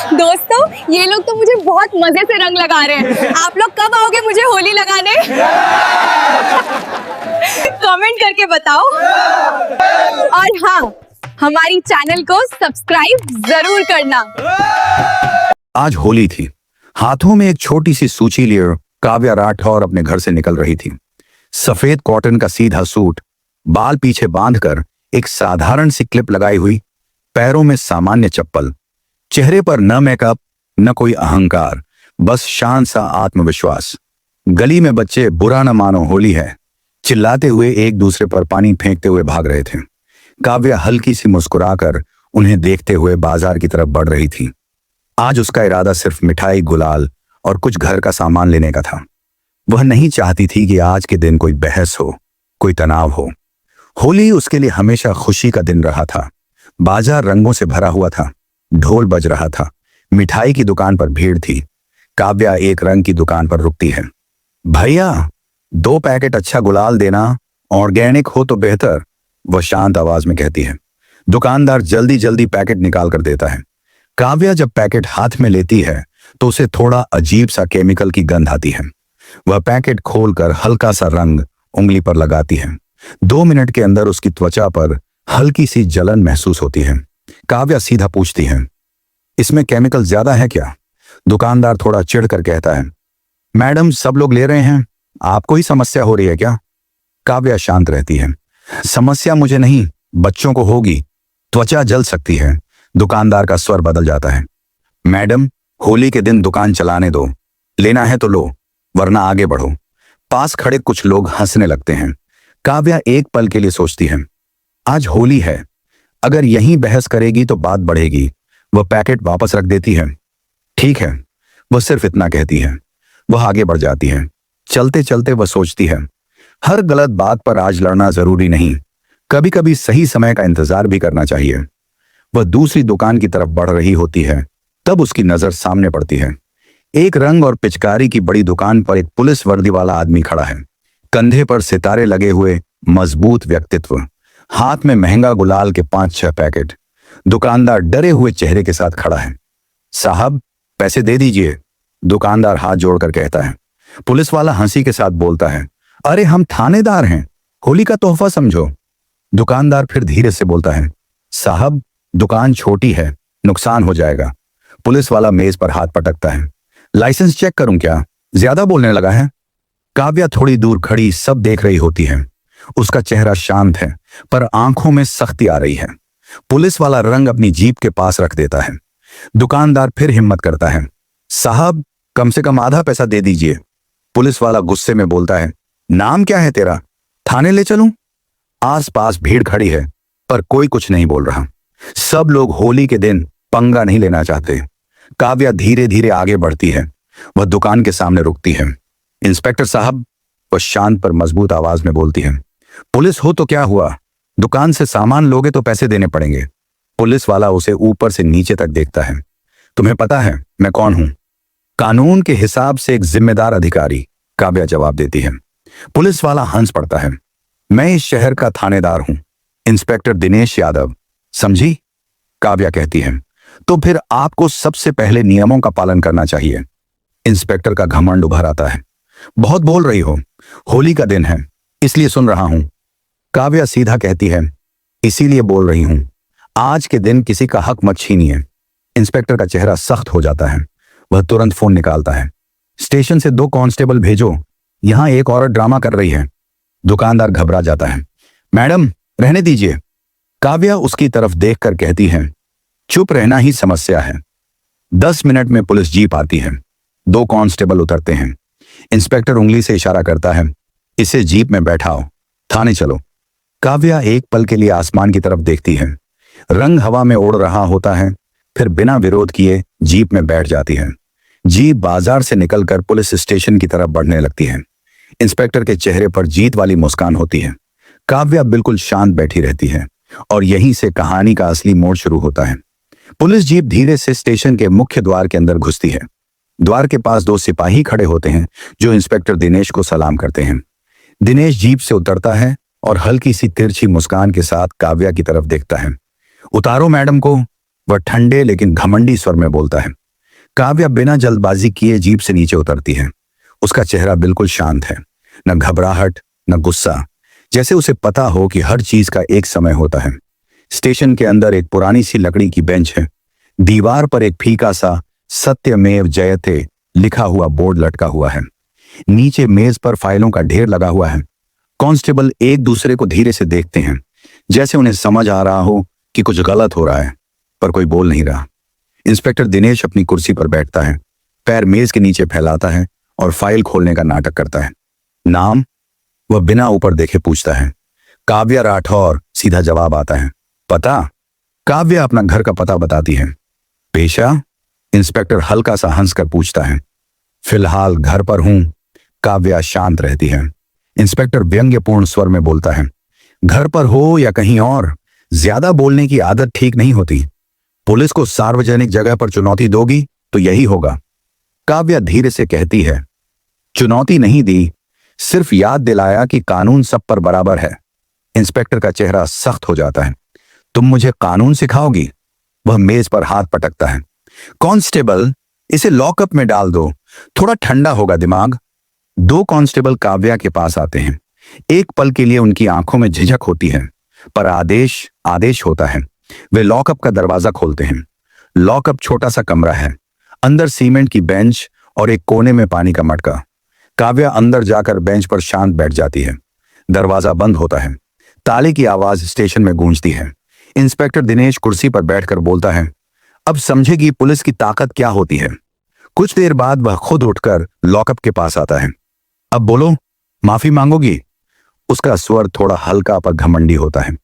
दोस्तों, ये लोग तो मुझे बहुत मजे से रंग लगा रहे हैं। आप लोग कब आओगे मुझे होली लगाने? कमेंट करके बताओ। और हाँ, हमारी चैनल को सब्सक्राइब जरूर करना। आज होली थी। हाथों में एक छोटी सी सूची लिए काव्या राठौर अपने घर से निकल रही थी। सफेद कॉटन का सीधा सूट, बाल पीछे बांधकर एक साधारण सी क्लिप लगाई हुई, पैरों में सामान्य चप्पल, चेहरे पर न मेकअप न कोई अहंकार, बस शांत सा आत्मविश्वास। गली में बच्चे बुरा न मानो होली है चिल्लाते हुए एक दूसरे पर पानी फेंकते हुए भाग रहे थे। काव्या हल्की सी मुस्कुराकर उन्हें देखते हुए बाजार की तरफ बढ़ रही थी। आज उसका इरादा सिर्फ मिठाई, गुलाल और कुछ घर का सामान लेने का था। वह नहीं चाहती थी कि आज के दिन कोई बहस हो, कोई तनाव हो। होली उसके लिए हमेशा खुशी का दिन रहा था। बाजार रंगों से भरा हुआ था, ढोल बज रहा था, मिठाई की दुकान पर भीड़ थी। काव्या एक रंग की दुकान पर रुकती है। भैया, 2 पैकेट अच्छा गुलाल देना, ऑर्गेनिक हो तो बेहतर, वह शांत आवाज में कहती है। दुकानदार जल्दी जल्दी पैकेट निकाल कर देता है। काव्या जब पैकेट हाथ में लेती है तो उसे थोड़ा अजीब सा केमिकल की गंध आती है। वह पैकेट खोलकर हल्का सा रंग उंगली पर लगाती है। 2 मिनट के अंदर उसकी त्वचा पर हल्की सी जलन महसूस होती है। काव्या सीधा पूछती है, इसमें केमिकल ज्यादा है क्या? दुकानदार थोड़ा चिढ़कर कहता है, मैडम सब लोग ले रहे हैं, आपको ही समस्या हो रही है क्या? काव्या शांत रहती है। समस्या मुझे नहीं, बच्चों को होगी, त्वचा जल सकती है। दुकानदार का स्वर बदल जाता है, मैडम होली के दिन दुकान चलाने दो, लेना है तो लो, वरना आगे बढ़ो। पास खड़े कुछ लोग हंसने लगते हैं। काव्या एक पल के लिए सोचती है, आज होली है, अगर यहीं बहस करेगी तो बात बढ़ेगी। वह पैकेट वापस रख देती है। ठीक है, वह सिर्फ इतना कहती है। वह आगे बढ़ जाती है। चलते चलते वह सोचती है, हर गलत बात पर आज लड़ना जरूरी नहीं, कभी कभी सही समय का इंतजार भी करना चाहिए। वह दूसरी दुकान की तरफ बढ़ रही होती है, तब उसकी नजर सामने पड़ती है। एक रंग और पिचकारी की बड़ी दुकान पर एक पुलिस वर्दी वाला आदमी खड़ा है। कंधे पर सितारे लगे हुए मजबूत व्यक्तित्व, हाथ में महंगा गुलाल के 5-6 पैकेट। दुकानदार डरे हुए चेहरे के साथ खड़ा है। साहब पैसे दे दीजिए, दुकानदार हाथ जोड़कर कहता है। पुलिस वाला हंसी के साथ बोलता है, अरे हम थानेदार हैं, होली का तोहफा समझो। दुकानदार फिर धीरे से बोलता है, साहब दुकान छोटी है, नुकसान हो जाएगा। पुलिस वाला मेज पर हाथ पटकता है, लाइसेंस चेक करूं क्या? ज्यादा बोलने लगा है। काव्या थोड़ी दूर खड़ी सब देख रही होती है। उसका चेहरा शांत है, पर आंखों में सख्ती आ रही है। पुलिस वाला रंग अपनी जीप के पास रख देता है। दुकानदार फिर हिम्मत करता है, साहब कम से कम आधा पैसा दे दीजिए। पुलिस वाला गुस्से में बोलता है, नाम क्या है तेरा, थाने ले चलूं? आसपास भीड़ खड़ी है, पर कोई कुछ नहीं बोल रहा। सब लोग होली के दिन पंगा नहीं लेना चाहते। काव्या धीरे धीरे आगे बढ़ती है। वह दुकान के सामने रुकती है। इंस्पेक्टर साहब, वह शांत पर मजबूत आवाज में बोलती है। पुलिस हो तो क्या हुआ, दुकान से सामान लोगे तो पैसे देने पड़ेंगे। पुलिस वाला उसे ऊपर से नीचे तक देखता है। तुम्हें पता है मैं कौन हूं? कानून के हिसाब से एक जिम्मेदार अधिकारी, काव्या जवाब देती है। पुलिस वाला हंस पड़ता है। मैं इस शहर का थानेदार हूं, इंस्पेक्टर दिनेश यादव, समझी? काव्या कहती है। तो फिर आपको सबसे पहले नियमों का पालन करना चाहिए। इंस्पेक्टर का घमंड उभर आता है। बहुत बोल रही हो, होली का दिन है इसलिए सुन रहा हूं। काव्या सीधा कहती है, इसीलिए बोल रही हूं, आज के दिन किसी का हक मत छीनिए। इंस्पेक्टर का चेहरा सख्त हो जाता है। वह तुरंत फोन निकालता है। स्टेशन से 2 कांस्टेबल भेजो, यहां एक औरत ड्रामा कर रही है। दुकानदार घबरा जाता है। मैडम रहने दीजिए। काव्या उसकी तरफ देखकर कहती है, चुप रहना ही समस्या है। 10 मिनट में पुलिस जीप आती है। 2 कांस्टेबल उतरते हैं। इंस्पेक्टर उंगली से इशारा करता है, इसे जीप में बैठाओ, थाने चलो। काव्या एक पल के लिए आसमान की तरफ देखती है। रंग हवा में उड़ रहा होता है, फिर बिना विरोध किए जीप में बैठ जाती है। जीप बाजार से निकलकर पुलिस स्टेशन की तरफ बढ़ने लगती है। इंस्पेक्टर के चेहरे पर जीत वाली मुस्कान होती है। काव्या बिल्कुल शांत बैठी रहती है और यहीं से कहानी का असली मोड़ शुरू होता है। पुलिस जीप धीरे से स्टेशन के मुख्य द्वार के अंदर घुसती है। द्वार के पास 2 सिपाही खड़े होते हैं जो इंस्पेक्टर दिनेश को सलाम करते हैं। दिनेश जीप से उतरता है और हल्की सी तिरछी मुस्कान के साथ काव्या की तरफ देखता है। उतारो मैडम को, वह ठंडे लेकिन घमंडी स्वर में बोलता है। काव्या बिना जल्दबाजी किए जीप से नीचे उतरती है। उसका चेहरा बिल्कुल शांत है, न घबराहट न गुस्सा, जैसे उसे पता हो कि हर चीज का एक समय होता है। स्टेशन के अंदर एक पुरानी सी लकड़ी की बेंच है। दीवार पर एक फीका सा सत्यमेव जयते लिखा हुआ बोर्ड लटका हुआ है। नीचे मेज पर फाइलों का ढेर लगा हुआ है। कांस्टेबल एक दूसरे को धीरे से देखते हैं, जैसे उन्हें समझ आ रहा हो कि कुछ गलत हो रहा है, पर कोई बोल नहीं रहा। इंस्पेक्टर दिनेश अपनी कुर्सी पर बैठता है, पैर मेज के नीचे फैलाता है और फाइल खोलने का नाटक करता है। नाम? वह बिना ऊपर देखे पूछता है। काव्या राठौर, सीधा जवाब आता है। पता? काव्या अपना घर का पता बताती है। पेशा? इंस्पेक्टर हल्का सा हंसकर पूछता है। फिलहाल घर पर हूं। काव्या शांत रहती है। इंस्पेक्टर व्यंग्यपूर्ण स्वर में बोलता है, घर पर हो या कहीं और, ज्यादा बोलने की आदत ठीक नहीं होती। पुलिस को सार्वजनिक जगह पर चुनौती दोगी तो यही होगा। काव्या धीरे से कहती है, चुनौती नहीं दी, सिर्फ याद दिलाया कि कानून सब पर बराबर है। इंस्पेक्टर का चेहरा सख्त हो जाता है। तुम मुझे कानून सिखाओगी? वह मेज पर हाथ पटकता है। कांस्टेबल, इसे लॉकअप में डाल दो, थोड़ा ठंडा होगा दिमाग। दो कांस्टेबल काव्या के पास आते हैं। एक पल के लिए उनकी आंखों में झिझक होती है, पर आदेश आदेश होता है। वे लॉकअप का दरवाजा खोलते हैं। लॉकअप छोटा सा कमरा है। अंदर सीमेंट की बेंच और एक कोने में पानी का मटका। काव्या अंदर जाकर बेंच पर शांत बैठ जाती है। दरवाजा बंद होता है। ताले की आवाज स्टेशन में गूंजती है। इंस्पेक्टर दिनेश कुर्सी पर बैठकर बोलता है, अब समझेगी पुलिस की ताकत क्या होती है। कुछ देर बाद वह खुद उठकर लॉकअप के पास आता है। अब बोलो, माफी मांगोगी? उसका स्वर थोड़ा हल्का पर घमंडी होता है।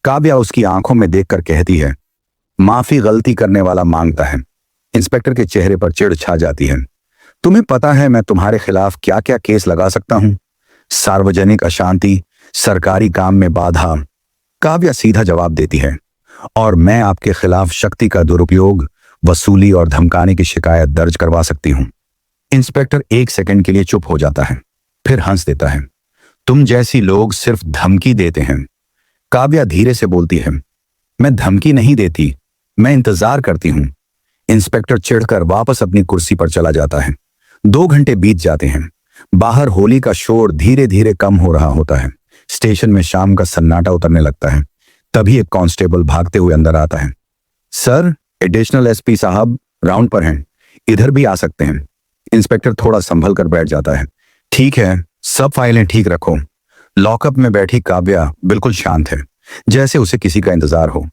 काव्या उसकी आंखों में देखकर कहती है, माफी गलती करने वाला मांगता है। इंस्पेक्टर के चेहरे पर चिढ़ छा जाती है। तुम्हें पता है मैं तुम्हारे खिलाफ क्या क्या केस लगा सकता हूं? सार्वजनिक अशांति, सरकारी काम में बाधा। काव्या सीधा जवाब देती है, और मैं आपके खिलाफ शक्ति का दुरुपयोग, वसूली और धमकाने की शिकायत दर्ज करवा सकती हूं। इंस्पेक्टर एक सेकंड के लिए चुप हो जाता है, फिर हंस देता है। तुम जैसी लोग सिर्फ धमकी देते हैं। काव्या धीरे से बोलती है, मैं धमकी नहीं देती, मैं इंतजार करती हूं। इंस्पेक्टर चिढ़कर वापस अपनी कुर्सी पर चला जाता है। 2 घंटे बीत जाते हैं। बाहर होली का शोर धीरे धीरे कम हो रहा होता है। स्टेशन में शाम का सन्नाटा उतरने लगता है। तभी एक कांस्टेबल भागते हुए अंदर आता है। सर, एडिशनल एसपी साहब राउंड पर हैं, इधर भी आ सकते हैं। इंस्पेक्टर थोड़ा संभल कर बैठ जाता है। ठीक है, सब फाइलें ठीक रखो। लॉकअप में बैठी काव्या बिल्कुल शांत है, जैसे उसे किसी का इंतजार हो।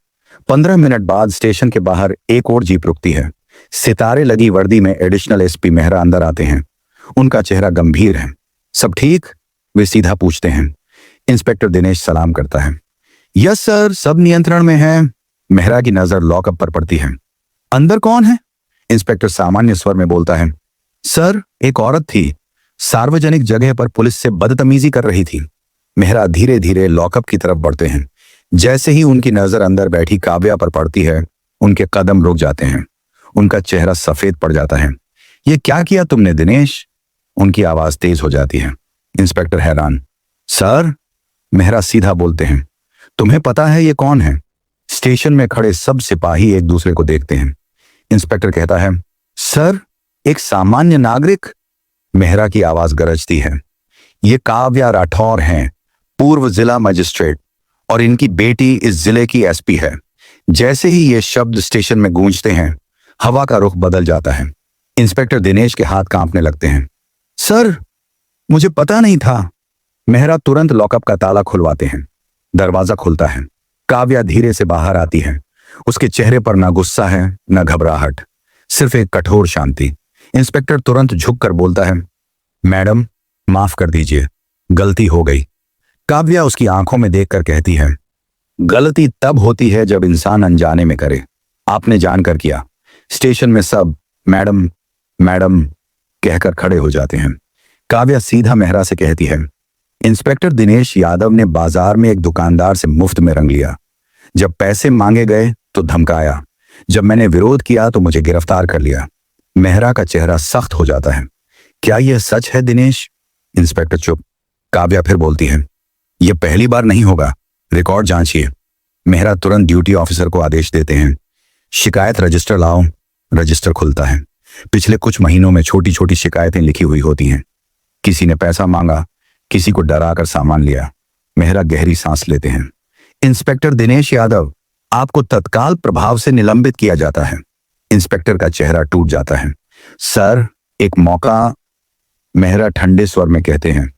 15 मिनट बाद स्टेशन के बाहर एक और जीप रुकती है। सितारे लगी वर्दी में एडिशनल एसपी मेहरा अंदर आते हैं। उनका चेहरा गंभीर है। सब ठीक? वे सीधा पूछते हैं। इंस्पेक्टर दिनेश सलाम करता है। यस सर, सब नियंत्रण में है। मेहरा की नजर लॉकअप पर पड़ती है। अंदर कौन है? इंस्पेक्टर सामान्य स्वर में बोलता है। सर, एक औरत थी, सार्वजनिक जगह पर पुलिस से बदतमीजी कर रही थी। मेहरा धीरे धीरे लॉकअप की तरफ बढ़ते हैं। जैसे ही उनकी नजर अंदर बैठी काव्या पर पड़ती है, उनके कदम रुक जाते हैं। उनका चेहरा सफेद पड़ जाता है। ये क्या किया तुमने दिनेश? उनकी आवाज तेज हो जाती है। इंस्पेक्टर हैरान। सर, मेहरा सीधा बोलते हैं, तुम्हें पता है ये कौन है? स्टेशन में खड़े सब सिपाही एक दूसरे को देखते हैं। इंस्पेक्टर कहता है, सर, एक सामान्य नागरिक। मेहरा की आवाज गरजती है। ये काव्या राठौर हैं, पूर्व जिला मजिस्ट्रेट, और इनकी बेटी इस जिले की एसपी है। जैसे ही ये शब्द स्टेशन में गूंजते हैं, हवा का रुख बदल जाता है। इंस्पेक्टर दिनेश के हाथ कांपने लगते हैं। सर, मुझे पता नहीं था। मेहरा तुरंत लॉकअप का ताला खुलवाते हैं। दरवाजा खुलता है। काव्या धीरे से बाहर आती है। उसके चेहरे पर ना गुस्सा है ना घबराहट, सिर्फ एक कठोर शांति। इंस्पेक्टर तुरंत झुककर बोलता है, मैडम, माफ कर दीजिए, गलती हो गई। काव्या उसकी आंखों में देखकर कहती है, गलती तब होती है जब इंसान अनजाने में करे। आपने जानकर किया। स्टेशन में सब मैडम मैडम कहकर खड़े हो जाते हैं। काव्या सीधा मेहरा से कहती है, इंस्पेक्टर दिनेश यादव ने बाजार में एक दुकानदार से मुफ्त में रंग लिया। जब पैसे मांगे गए तो धमकाया। जब मैंने विरोध किया तो मुझे गिरफ्तार कर लिया। मेहरा का चेहरा सख्त हो जाता है। क्या यह सच है दिनेश? इंस्पेक्टर चुप। काव्या फिर बोलती है, यह पहली बार नहीं होगा, रिकॉर्ड जांचिए। मेहरा तुरंत ड्यूटी ऑफिसर को आदेश देते हैं। शिकायत रजिस्टर लाओ। रजिस्टर खुलता है। पिछले कुछ महीनों में छोटी छोटी शिकायतें लिखी हुई होती हैं। किसी ने पैसा मांगा, किसी को डराकर सामान लिया। मेहरा गहरी सांस लेते हैं। इंस्पेक्टर दिनेश यादव, आपको तत्काल प्रभाव से निलंबित किया जाता है। इंस्पेक्टर का चेहरा टूट जाता है। सर, एक मौका। मेहरा ठंडे स्वर में कहते हैं,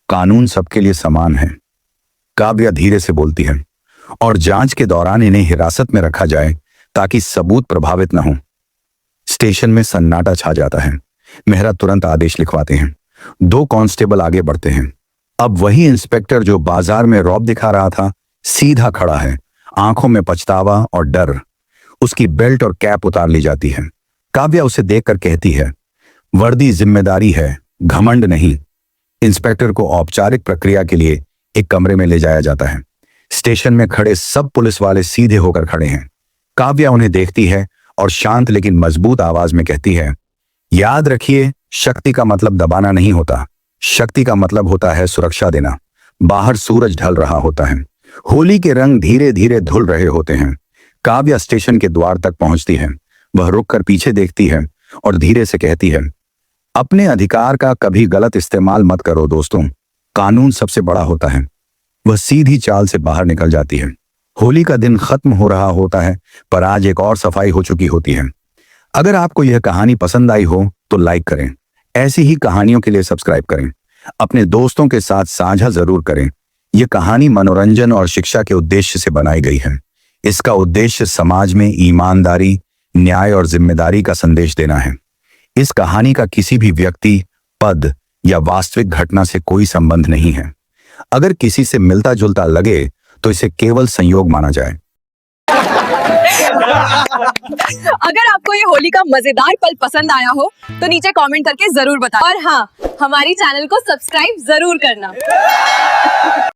कानून सबके लिए समान है। काव्या धीरे से बोलती है, और जांच के दौरान इन्हें हिरासत में रखा जाए ताकि सबूत प्रभावित न हो। स्टेशन में सन्नाटा छा जाता है। मेहरा तुरंत आदेश लिखवाते हैं। 2 कांस्टेबल आगे बढ़ते हैं। अब वही इंस्पेक्टर जो बाजार में रौब दिखा रहा था सीधा खड़ा है, आंखों में पछतावा और डर। उसकी बेल्ट और कैप उतार ली जाती है। काव्या उसे देखकर कहती है, वर्दी जिम्मेदारी है, घमंड नहीं। इंस्पेक्टर को औपचारिक प्रक्रिया के लिए एक कमरे में ले जाया जाता है। स्टेशन में खड़े सब पुलिस वाले सीधे होकर खड़े हैं। काव्या उन्हें देखती है और शांत लेकिन मजबूत आवाज में कहती है, याद रखिए, शक्ति का मतलब दबाना नहीं होता। शक्ति का मतलब होता है सुरक्षा देना। बाहर सूरज ढल रहा होता है। होली के रंग धीरे धीरे धुल रहे होते हैं। काव्या स्टेशन के द्वार तक पहुंचती है। वह रुककर पीछे देखती है और धीरे से कहती है, अपने अधिकार का कभी गलत इस्तेमाल मत करो दोस्तों, कानून सबसे बड़ा होता है। वह सीधी चाल से बाहर निकल जाती है। होली का दिन खत्म हो रहा होता है, पर आज एक और सफाई हो चुकी होती है। अगर आपको यह कहानी पसंद आई हो तो लाइक करें। ऐसी ही कहानियों के लिए सब्सक्राइब करें। अपने दोस्तों के साथ साझा जरूर करें। यह कहानी मनोरंजन और शिक्षा के उद्देश्य से बनाई गई है। इसका उद्देश्य समाज में ईमानदारी, न्याय और जिम्मेदारी का संदेश देना है। इस कहानी का किसी भी व्यक्ति, पद या वास्तविक घटना से कोई संबंध नहीं है। अगर किसी से मिलता जुलता लगे तो इसे केवल संयोग माना जाए। अगर आपको ये होली का मजेदार पल पसंद आया हो तो नीचे कमेंट करके जरूर बताएं। और हाँ, हमारी चैनल को सब्सक्राइब जरूर करना।